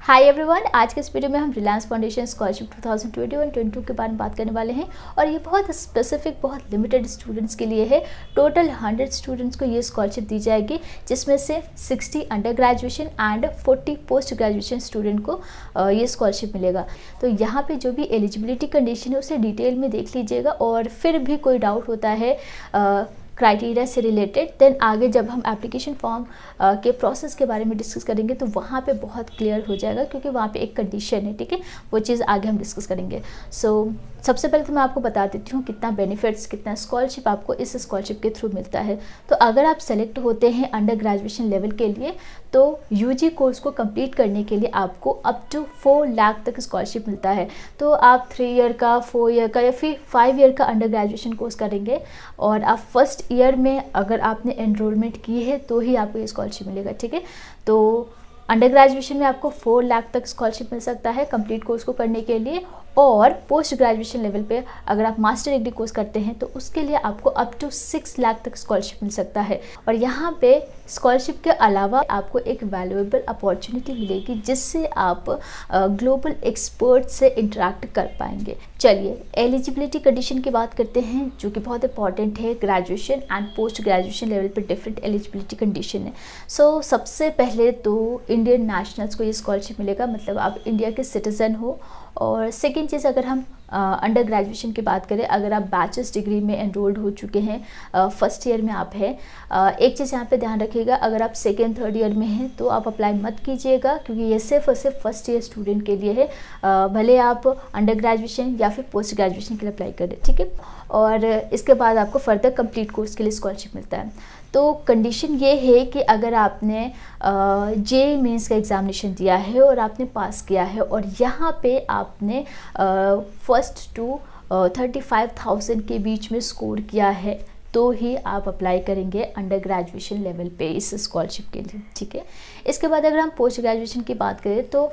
Hi everyone, आज के इस वीडियो में हम रिलायंस फाउंडेशन स्कॉलरशिप 2021-22 के बारे में बात करने वाले हैं और ये बहुत स्पेसिफिक, बहुत लिमिटेड स्टूडेंट्स के लिए है। टोटल 100 स्टूडेंट्स को ये स्कॉलरशिप दी जाएगी, जिसमें से 60 under graduation and 40 post graduation student को ये स्कॉलरशिप मिलेगा। तो यहाँ पे जो भी एलिजिबिलिटी कंडीशन है उसे डिटेल में देख लीजिएगा और फिर भी कोई डाउट होता है क्राइटेरिया से रिलेटेड, देन आगे जब हम एप्लीकेशन फॉर्म के प्रोसेस के बारे में डिस्कस करेंगे तो वहाँ पे बहुत क्लियर हो जाएगा, क्योंकि वहाँ पे एक कंडीशन है, ठीक है। वो चीज़ आगे हम डिस्कस करेंगे। सो सबसे पहले तो मैं आपको बता देती हूँ कितना बेनिफिट्स, कितना स्कॉलरशिप आपको इस स्कॉलरशिप के थ्रू मिलता है। तो अगर आप सेलेक्ट होते हैं अंडर ग्रेजुएशन लेवल के लिए, तो यूजी कोर्स को कंप्लीट करने के लिए आपको अप टू 4 लाख तक स्कॉलरशिप मिलता है। तो आप 3 ईयर का, 4 ईयर का या फिर 5 ईयर का अंडर ग्रेजुएशन कोर्स करेंगे और आप फर्स्ट ईयर में अगर आपने एनरोलमेंट की है तो ही आपको ये स्कॉलरशिप मिलेगा, ठीक है। तो अंडर ग्रेजुएशन में आपको 4 लाख तक स्कॉलरशिप मिल सकता है कंप्लीट कोर्स को करने के लिए, और पोस्ट ग्रेजुएशन लेवल पे अगर आप मास्टर डिग्री कोर्स करते हैं तो उसके लिए आपको अप टू 6 लाख तक स्कॉलरशिप मिल सकता है। और यहाँ पे स्कॉलरशिप के अलावा आपको एक वैल्यूएबल अपॉर्चुनिटी मिलेगी, जिससे आप ग्लोबल एक्सपर्ट से इंटरेक्ट कर पाएंगे। चलिए एलिजिबिलिटी कंडीशन की बात करते हैं, जो कि बहुत इंपॉर्टेंट है। Graduation and post graduation level पे डिफरेंट एलिजिबिलिटी कंडीशन है। सो सबसे पहले तो इंडियन नेशनल्स को ये स्कॉलरशिप मिलेगा, मतलब आप इंडिया के सिटीज़न हो। और सेकेंड चीज़, अगर हम अंडर ग्रेजुएशन की बात करें, अगर आप बैचलर्स डिग्री में एनरोल्ड हो चुके हैं, फर्स्ट ईयर में आप हैं, एक चीज़ यहाँ पे ध्यान रखिएगा, अगर आप सेकेंड थर्ड ईयर में हैं तो आप अप्लाई मत कीजिएगा, क्योंकि ये सिर्फ और सिर्फ फर्स्ट ईयर स्टूडेंट के लिए है। भले आप अंडर ग्रेजुएशन या फिर पोस्ट ग्रेजुएशन के लिए अप्लाई करें, ठीक है। और इसके बाद आपको फर्दर कंप्लीट कोर्स के लिए स्कॉलरशिप मिलता है। तो कंडीशन ये है कि अगर आपने जे मेंस का एग्ज़ामिनेशन दिया है और आपने पास किया है और यहाँ पे आपने फर्स्ट टू 35,000 के बीच में स्कोर किया है, तो ही आप अप्लाई करेंगे अंडर ग्रेजुएशन लेवल पे इस स्कॉलरशिप के लिए, ठीक है। इसके बाद अगर हम पोस्ट ग्रेजुएशन की बात करें तो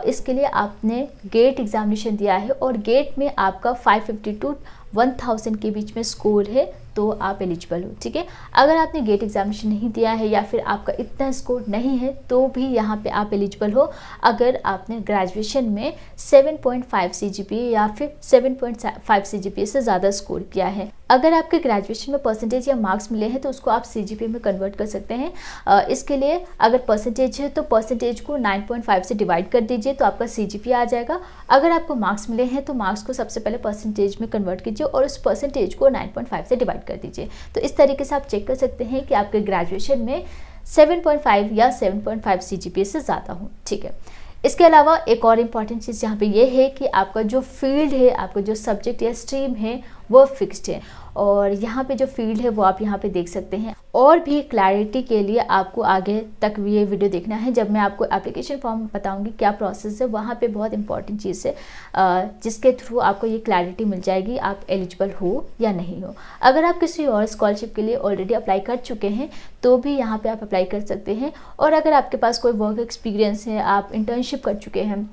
इसके लिए आपने गेट एग्ज़ामिनेशन दिया है और गेट में आपका 550 टू 1000 के बीच में स्कोर है, तो आप एलिजिबल हो, ठीक है। अगर आपने गेट एग्जामिनेशन नहीं दिया है या फिर आपका इतना स्कोर नहीं है, तो भी यहाँ पे आप एलिजिबल हो, अगर आपने ग्रेजुएशन में 7.5 CGPA या फिर 7.5 CGPA से ज़्यादा स्कोर किया है। अगर आपके ग्रेजुएशन में परसेंटेज या मार्क्स मिले हैं तो उसको आप CGPA में कन्वर्ट कर सकते हैं। इसके लिए अगर परसेंटेज है तो परसेंटेज को 9.5 से डिवाइड कर दीजिए, तो आपका CGPA आ जाएगा। अगर आपको मार्क्स मिले हैं तो मार्क्स को सबसे पहले परसेंटेज में कन्वर्ट कीजिए और उस परसेंटेज को 9.5 से डिवाइड कर दीजिए। तो इस तरीके से आप चेक कर सकते हैं कि आपके ग्रेजुएशन में 7.5 या 7.5 CGPA से ज़्यादा हो, ठीक है। इसके अलावा एक और इम्पॉर्टेंट चीज़ यहाँ पे ये है कि आपका जो फील्ड है, आपका जो सब्जेक्ट या स्ट्रीम है वो फिक्स्ड है, और यहाँ पे जो फील्ड है वो आप यहाँ पे देख सकते हैं। और भी क्लैरिटी के लिए आपको आगे तक भी ये वीडियो देखना है, जब मैं आपको एप्लीकेशन फॉर्म बताऊंगी क्या प्रोसेस है, वहाँ पे बहुत इंपॉर्टेंट चीज़ है जिसके थ्रू आपको ये क्लैरिटी मिल जाएगी आप एलिजिबल हो या नहीं हो। अगर आप किसी और स्कॉलरशिप के लिए ऑलरेडी अप्लाई कर चुके हैं तो भी यहाँ पर आप अप्लाई कर सकते हैं, और अगर आपके पास कोई वर्क एक्सपीरियंस है, आप इंटर्नशिप कर चुके हैं,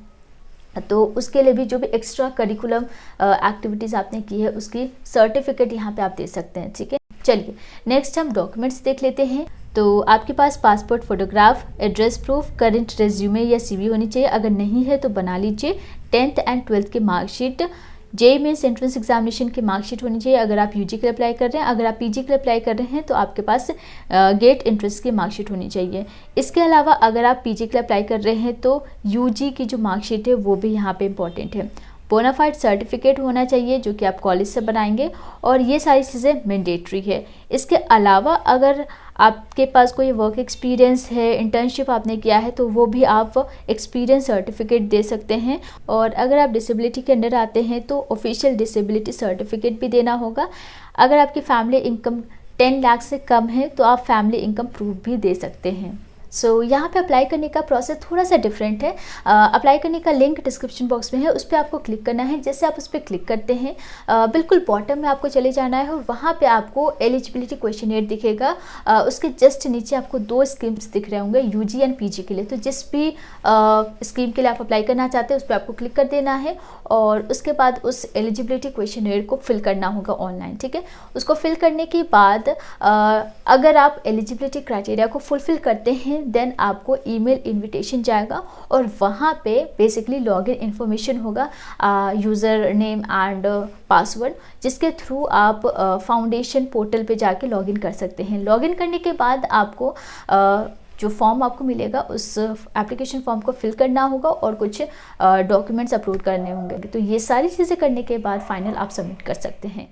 तो उसके लिए भी जो भी एक्स्ट्रा करिकुलम एक्टिविटीज़ आपने की है उसकी सर्टिफिकेट यहाँ पे आप दे सकते हैं, ठीक है। चलिए नेक्स्ट हम डॉक्यूमेंट्स देख लेते हैं। तो आपके पास passport photograph, address proof, current resume या CV होनी चाहिए। अगर नहीं है तो बना लीजिए। 10th एंड 12th की मार्कशीट, जे मेंस एंट्रेंस एग्जामिनेशन की मार्कशीट होनी चाहिए अगर आप यूजी के लिए अप्लाई कर रहे हैं। अगर आप पीजी के लिए अप्लाई कर रहे हैं तो आपके पास गेट एंट्रेंस की मार्कशीट होनी चाहिए। इसके अलावा अगर आप पीजी के लिए अप्लाई कर रहे हैं तो यूजी की जो मार्कशीट है वो भी यहाँ पे इम्पॉर्टेंट है। बोनाफाइड सर्टिफिकेट होना चाहिए जो कि आप कॉलेज से बनाएंगे, और ये सारी चीज़ें मैंडेटरी है। इसके अलावा अगर आपके पास कोई वर्क एक्सपीरियंस है, इंटर्नशिप आपने किया है, तो वो भी आप एक्सपीरियंस सर्टिफिकेट दे सकते हैं। और अगर आप डिसेबिलिटी के अंडर आते हैं तो ऑफिशियल डिसेबिलिटी सर्टिफिकेट भी देना होगा। अगर आपकी फैमिली इनकम 10 लाख से कम है तो आप फैमिली इनकम प्रूफ भी दे सकते हैं। सो यहाँ पे अप्लाई करने का प्रोसेस थोड़ा सा डिफरेंट है। अप्लाई करने का लिंक डिस्क्रिप्शन बॉक्स में है, उस पर आपको क्लिक करना है। जैसे आप उस पर क्लिक करते हैं बिल्कुल बॉटम में आपको चले जाना है और वहाँ पे आपको एलिजिबिलिटी क्वेश्चनेयर दिखेगा। उसके जस्ट नीचे आपको 2 स्कीम्स दिख रहे होंगे, यूजी एंड पीजी के लिए। तो जिस भी स्कीम के लिए आप अप्लाई करना चाहते हैं उस पर आपको क्लिक कर देना है और उसके बाद उस एलिजिबिलिटी क्वेश्चनेयर को फिल करना होगा ऑनलाइन, ठीक है। उसको फिल करने के बाद अगर आप एलिजिबिलिटी क्राइटेरिया को फुलफिल करते हैं हैं देन आपको ईमेल इनविटेशन जाएगा और वहाँ पे बेसिकली लॉगिन इन्फॉर्मेशन होगा, यूज़र नेम एंड पासवर्ड, जिसके थ्रू आप फाउंडेशन पोर्टल पे जाके लॉगिन कर सकते हैं। लॉगिन करने के बाद आपको जो फॉर्म आपको मिलेगा उस एप्लीकेशन फॉर्म को फिल करना होगा और कुछ डॉक्यूमेंट्स अपलोड करने होंगे। तो ये सारी चीज़ें करने के बाद फाइनल आप सबमिट कर सकते हैं।